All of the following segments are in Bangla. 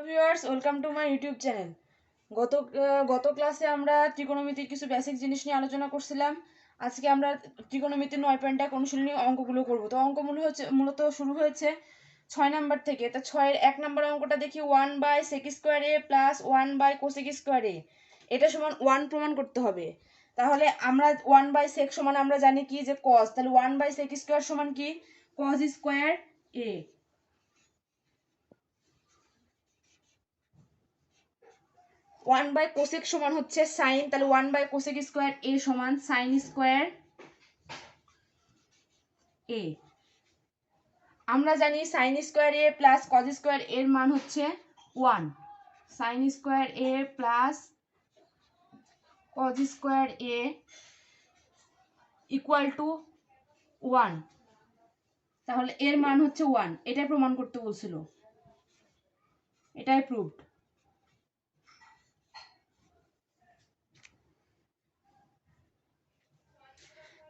Viewers, welcome to my YouTube channel. গত ক্লাসে আমরা ত্রিকোণমিতির কিছু বেসিক জিনিস নিয়ে আলোচনা করছিলাম। আজকে আমরা ত্রিকোণমিতির 9.1 অনুশীলনী অঙ্কগুলো করব। তো অঙ্ক মূলত শুরু হয়েছে 6 নাম্বার থেকে। তা 6-এর 1 নাম্বার অঙ্কটা দেখি 1/sec² a প্লাস 1/cosec²a, এটা সমান 1 প্রমাণ করতে হবে। তাহলে আমরা 1/sec সমান আমরা জানি কি যে cos, তাহলে 1/sec² সমান কি cos²a। 1/cosec সমান হচ্ছে সাইন, তাহলে 1/cosec²a সমান sin²a। আমরা জানি sin²a প্লাস cos² এর মান হচ্ছে 1। sin² plus cos² equal to 1, তাহলে এর মান হচ্ছে 1। এটাই প্রমাণ করতে বলছিল, এটাই প্রুভড।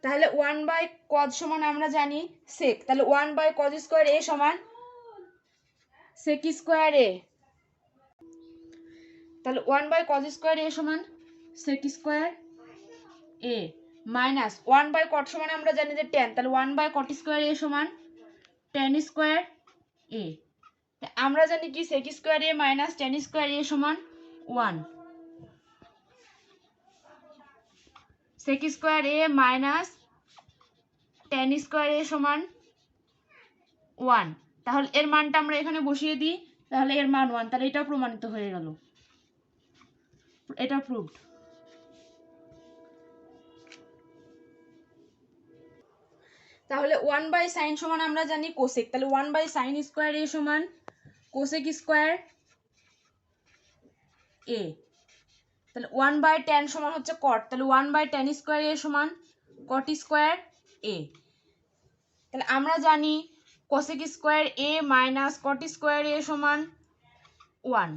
তাহলে 1/cos সমান আমরা জানি sec, তাহলে 1/cos² সমান sec²a। তাহলে 1/cos² সমান sec²a মাইনাস 1/cot সমান আমরা জানি যে tan, তাহলে 1/cot² সমান tan²a। আমরা জানি কি sec²a মাইনাস tan² সমান 1। sec²a মাইনাস tan² সমান 1, তাহলে এর মানটা আমরা এখানে বসিয়ে দিই, তাহলে এর মান 1, তাহলে এটাও প্রমাণিত হয়ে গেল, এটা প্রুভড। তাহলে 1/sin সমান আমরা জানি কোসেক, তাহলে 1/sin² সমান cosec²a। তাহলে 1/tan সমান হচ্ছে cot, তাহলে 1/tan² সমান cot²a। তাহলে আমরা জানি cosec² মাইনাস cot² সমান 1।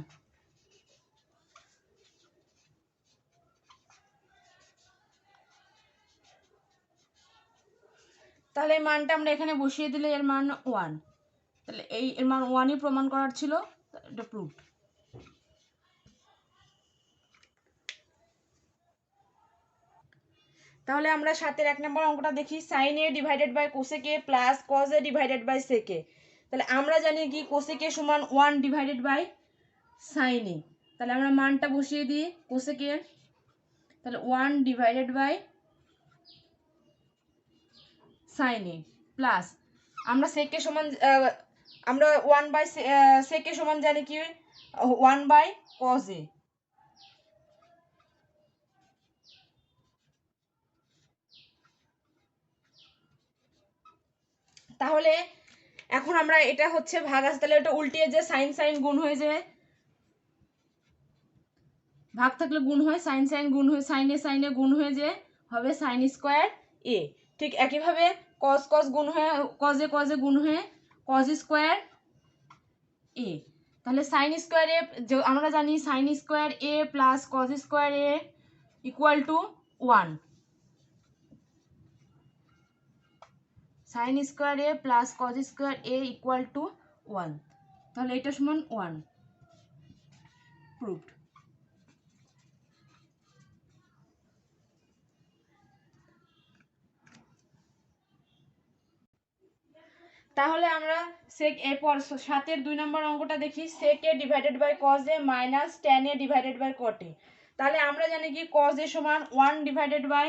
তাহলে এই মানটা আমরা এখানে বসিয়ে দিলে এর মান 1, তাহলে এর মান 1ই প্রমাণ করার ছিল, এটা প্রুভড। তাহলে আমরা 7-এর 1 নম্বর অঙ্কটা দেখি sin a divided by cosec a plus cos a divided by sec a। তাহলে আমরা জানি কি cosec a সমান 1 ডিভাইডেড বাই sin a, তাহলে আমরা মানটা বসিয়ে দিই cosec a, তাহলে 1 divided by sin a plus আমরা sec a সমান আমরা 1/sec a সমান জানি কি 1/cos a। তাহলে এখন আমরা এটা হচ্ছে ভাগ আছে, তাহলে এটা উল্টিয়ে যে সাইন সাইন গুণ হয়ে যায়, ভাগ থাকলে গুণ হয়, সাইন সাইন গুণ হয়ে সাইনে সাইনে গুণ হয়ে যে হবে sin²a। ঠিক একইভাবে cos cos গুণ হয়ে cos এ গুণ হয়ে cos²a। তাহলে sin²a আমরা জানি sin²a plus cos²a equal to 1। sin²a plus cos²a equal to 1, তাহলে এটা সমান 1, প্রুভড। তাহলে আমরা sec a পর 7-এর 2 নম্বর অঙ্কটা দেখি sec a divided by cos a minus tan a divided by cot a। তাহলে আমরা জানি কি cos a সমান 1 ডিভাইডেড বাই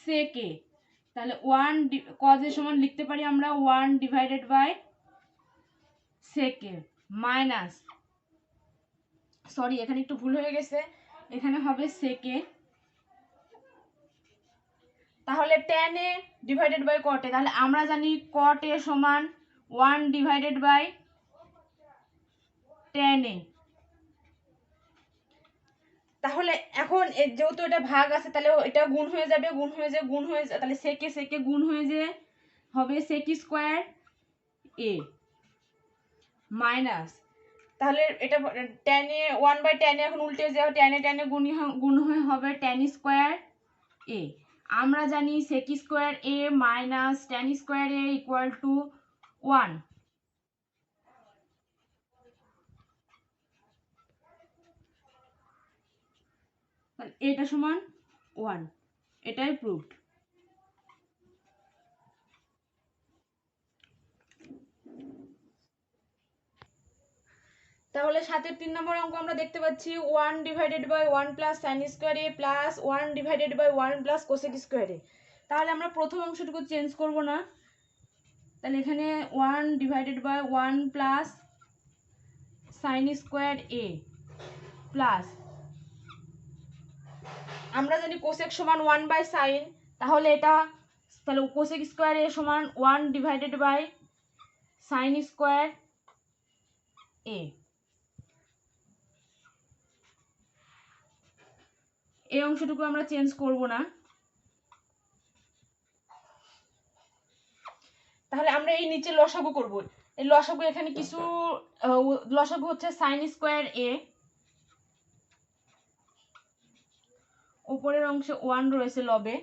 sec a, তাহলে 1 cos a সমান লিখতে পারি আমরা 1 divided by sec a minus, sorry এখানে একটু ভুল হয়ে গেছে, এখানে হবে sec a। তাহলে tan a divided by cot a, তাহলে আমরা জানি cot a সমান 1 ডিভাইডেড বাই tan a। তাহলে এখন যেহেতু এটা ভাগ আছে, তাহলে এটা গুণ হয়ে যাবে, তাহলে সেকে সেকে গুণ হয়ে যে হবে sec²a মাইনাস, তাহলে এটা tan a 1/tan a এখন উল্টে যাবে, tan a গুণ হয়ে হবে tan²a। আমরা জানি sec²a minus tan²a equal to 1। এটা সমান 1, এটাই প্রুভড। তাহলে 7-এর 3 নম্বর অঙ্ক আমরা দেখতে পাচ্ছি 1 divided by 1 plus sine square A plus 1 divided by 1 plus cosec square A. তাহলে আমরা প্রথম অংশটুকু চেঞ্জ করব না, তাহলে এখানে 1 divided by 1 plus sine square A plus, আমরা জানি কোসেক সমান 1 বাই সাইন, তাহলে কোসেক স্কোয়ার এ সমান 1 divided by sine square a. এই অংশটুকু আমরা চেঞ্জ করব না। তাহলে আমরা এই নিচে লসাগু করব। এই লসাগু এখানে কিছু লসাগু হচ্ছে সাইন স্কোয়ার এ, উপরের অংশে 1 রয়েছে লবে,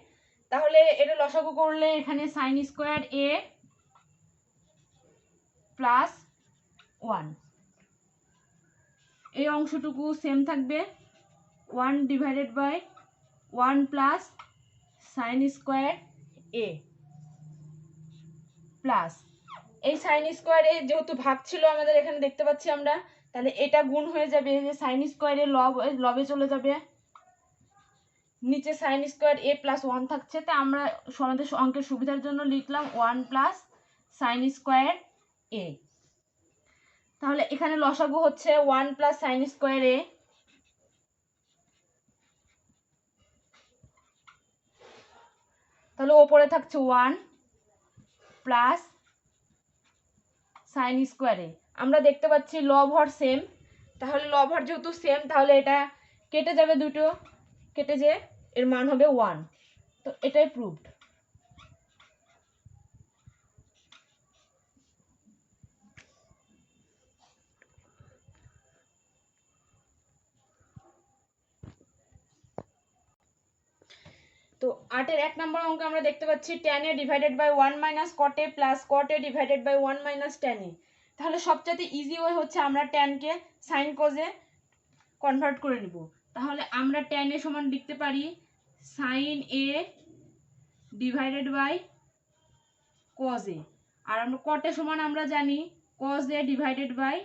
তাহলে এটা লসাগু করলে এখানে সাইন স্কোয়ার এ প্লাস 1, এই অংশটুকু সেম থাকবে 1 divided by 1 plus sine square A plus, এই সাইন স্কোয়ার এ যেহেতু ভাগ ছিল আমাদের এখানে দেখতে পাচ্ছি আমরা, তাহলে এটা গুণ হয়ে যাবে, যে সাইন স্কোয়ার এ লবে চলে যাবে, নিচে সাইন স্কোয়ার এ প্লাস 1 থাকছে, তা আমরা আমাদের অঙ্কের সুবিধার জন্য লিখলাম 1 প্লাস সাইন স্কোয়ার এ। তাহলে এখানে লসাগু হচ্ছে 1 প্লাস সাইন স্কোয়ার এ, তাহলে ওপরে থাকছে 1 প্লাস সাইন স্কোয়ার এ। আমরা দেখতে পাচ্ছি লব হর সেম, তাহলে লব হর যেহেতু সেম, তাহলে এটা কেটে যাবে, দুটো কেটে যে এর মান হবে 1, তো এটাই প্রুভড। তো 8-এর 1 নম্বর অঙ্ক আমরা দেখতে পাচ্ছি tan a divided by 1 minus cot a plus cot a divided by 1 minus tan a। তাহলে সবচেয়ে ইজি ওয়ে হচ্ছে আমরা tan কে sin cos এ কনভার্ট করে নিব। তাহলে আমরা tan a সমান লিখতে পারি sin a divided by cos a, আর আমরা cot a সমান আমরা জানি cos a divided by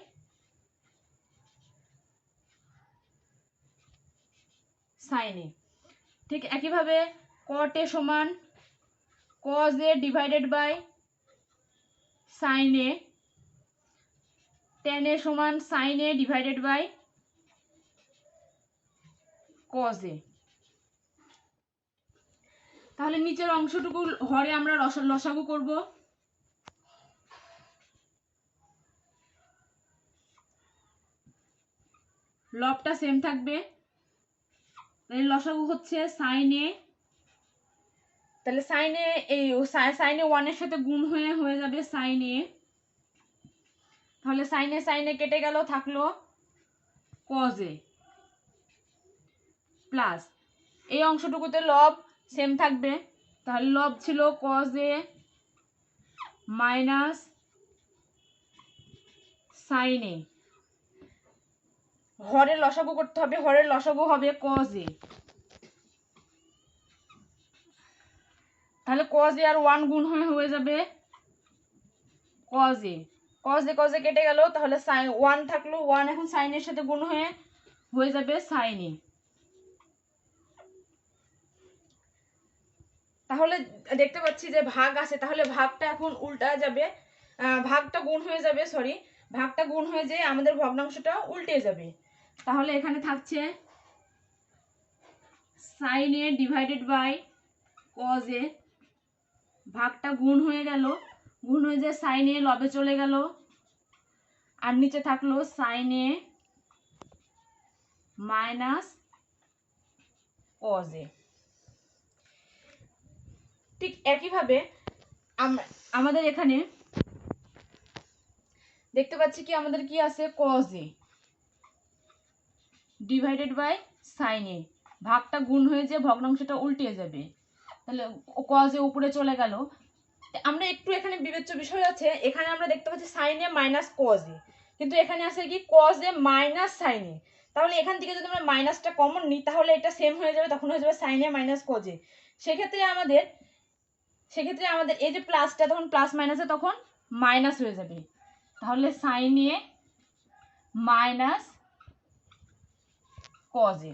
sin a। ঠিক একইভাবে cot a সমান cos a divided by sin a, tan a সমান sin a divided by cos a। তাহলে নিচের অংশটুকু হরে আমরা লসাগু করব। লবটা সেম থাকবে, তাহলে লসাগু হচ্ছে sin a, তাহলে sin a এই sin a 1 এর সাথে গুণ হয়ে যাবে sin a, তাহলে sin a কেটে গেল, থাকলো cos a প্লাস, এই অংশটুকুতে লব সেম থাকবে, তাহলে লব ছিল cos a minus sin a, হরের লসাগু করতে হবে, হরের লসাগু হবে cos a, তাহলে cos a আর 1 গুণ হয়ে যাবে cos a, cos a কেটে গেল, তাহলে sin 1 থাকলো, 1 এখন sin এর সাথে গুণ হয়ে যাবে sin a। তাহলে দেখতে পাচ্ছি যে ভাগ আছে, তাহলে ভাগটা এখন উল্টা যাবে, ভাগটা গুণ হয়ে যাবে, ভাগটা গুণ হয়ে যে আমাদের ভগ্নাংশটা উল্টে যাবে। তাহলে এখানে থাকছে sin a divided by cos a, ভাগটা গুণ হয়ে গেল, গুণ হয়ে যে sin a লবে চলে গেল, আর নিচে থাকলো sin a minus cos a। ঠিক একইভাবে আমাদের এখানে দেখতে পাচ্ছি কি আমাদের কি আছে cos a divided by sin a, ভাগটা গুণ হয়ে যে ভগ্নাংশটা উল্টে যাবে, তাহলে cos a উপরে চলে গেল। আমরা একটু এখানে বিবেচ্য বিষয় আছে, এখানে আমরা দেখতে পাচ্ছি sin a minus cos a, কিন্তু এখানে আছে কি cos a minus sin a, তাহলে এখান থেকে যদি আমরা মাইনাসটা কমন নিই তাহলে এটা সেম হয়ে যাবে, তখন হয়ে যাবে sine A minus cos a. সেক্ষেত্রে আমাদের এই যে প্লাসটা তখন প্লাস মাইনাসে তখন মাইনাস হয়ে যাবে, তাহলে সাইন এ মাইনাস কজ এ।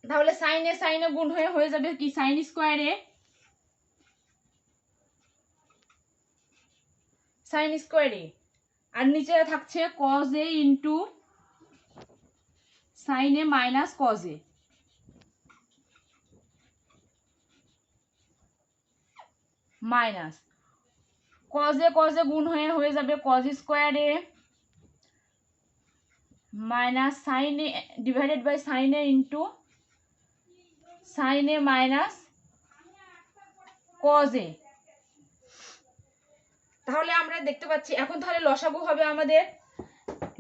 তাহলে সাইন এ গুণ হয়ে যাবে কি sine square a, sine square a, আর নিচে থাকছে cos A into sine A minus cos a, minus cos a গুণ হয়ে যাবে cos square a minus sine a divided by sine a into sine A minus cos এ। তাহলে আমরা দেখতে পাচ্ছি এখন তাহলে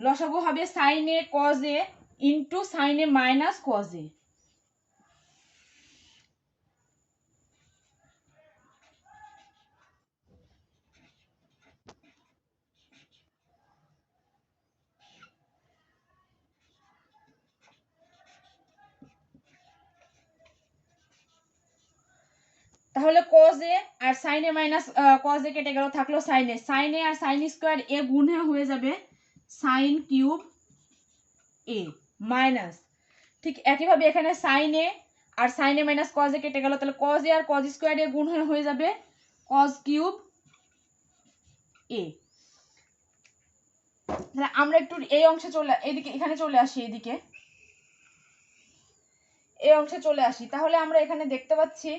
লসাগু হবে সাইন এ কজ এ ইন্টু সাইন এ মাইনাস কজ এ। তাহলে কজ এ আর sine A minus cos A কেটে গেল, থাকলো সাইন এ আর সাইন স্কোয়ার এ গুণে হয়ে যাবে সাইন কিউব এ মাইনাস, ঠিক একইভাবে এখানে সাইন এ আর sine A minus cos A কেটে গেল, তাহলে কজ এ আর কজ স্কোয়ার এ গুণ হয়ে যাবে কজ কিউব এ। তাহলে আমরা একটু এই অংশে এখানে চলে আসি, এই অংশে চলে আসি। তাহলে আমরা এখানে দেখতে পাচ্ছি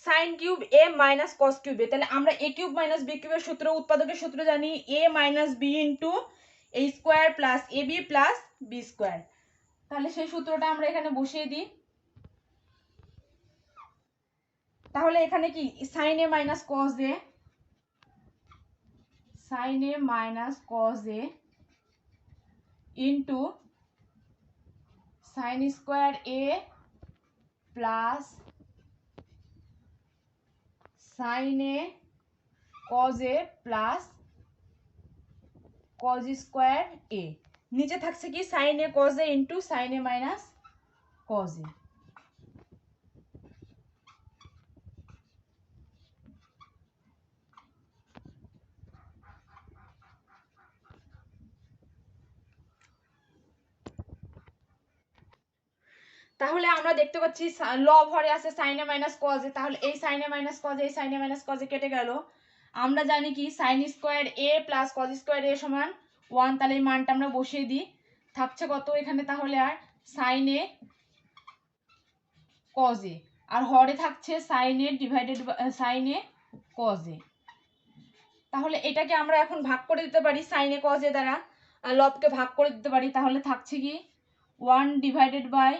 সাইন কিউব এ মাইনাস কস কিউব এ, তাহলে আমরা এ কিউব মাইনাস বি কিউবের সূত্র, উৎপাদকের সূত্র জানি এ minus B into A square plus A B plus B square. তাহলে সেই সূত্রটা আমরা এখানে বসিয়ে দিই। তাহলে এখানে কি sine A minus cos A, sine A minus cos A into sine square A plus sine A cos A plus cos square A, নিচে থাকছে কি সাইন এ কজ এ ইন্টু সাইন এ মাইনাস কজ এ। তাহলে আমরা দেখতে পাচ্ছি লব হরে আছে সাইন এ মাইনাস কজ এ, তাহলে এই sine A minus cos A, এই sine A minus cos A কেটে গেল। আমরা জানি কি sine square A plus cos square a সমান 1, তাহলে এই মানটা আমরা বসিয়ে দিই। থাকছে কত এখানে তাহলে আর সাইন এ কজ এ, আর হরে থাকছে sine a divided sine A cos এ। তাহলে এটাকে আমরা এখন ভাগ করে দিতে পারি সাইন এ কজ এ দ্বারা, লবকে ভাগ করে দিতে পারি। তাহলে থাকছে কি 1 divided by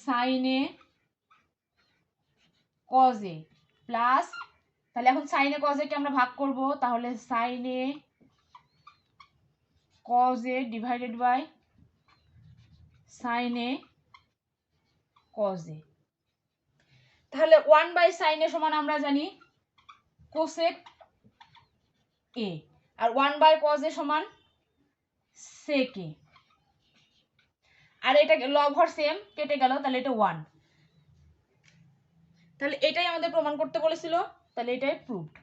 sine A cos A plus, তাহলে এখন সাইন এ কজ এ কে আমরা ভাগ করব, তাহলে sine A cos a divided by sine A cos এ। তাহলে 1 বাই সাইন এ সমান আমরা জানি কোসেক এ, আর 1 বাই কজ এ সমান সেক এ, আর এটা লব হর সেম কেটে গেল, তাহলে এটা 1। তাহলে এটাই আমাদের প্রমাণ করতে বলেছিল, তাহলে এটাই প্রুভড।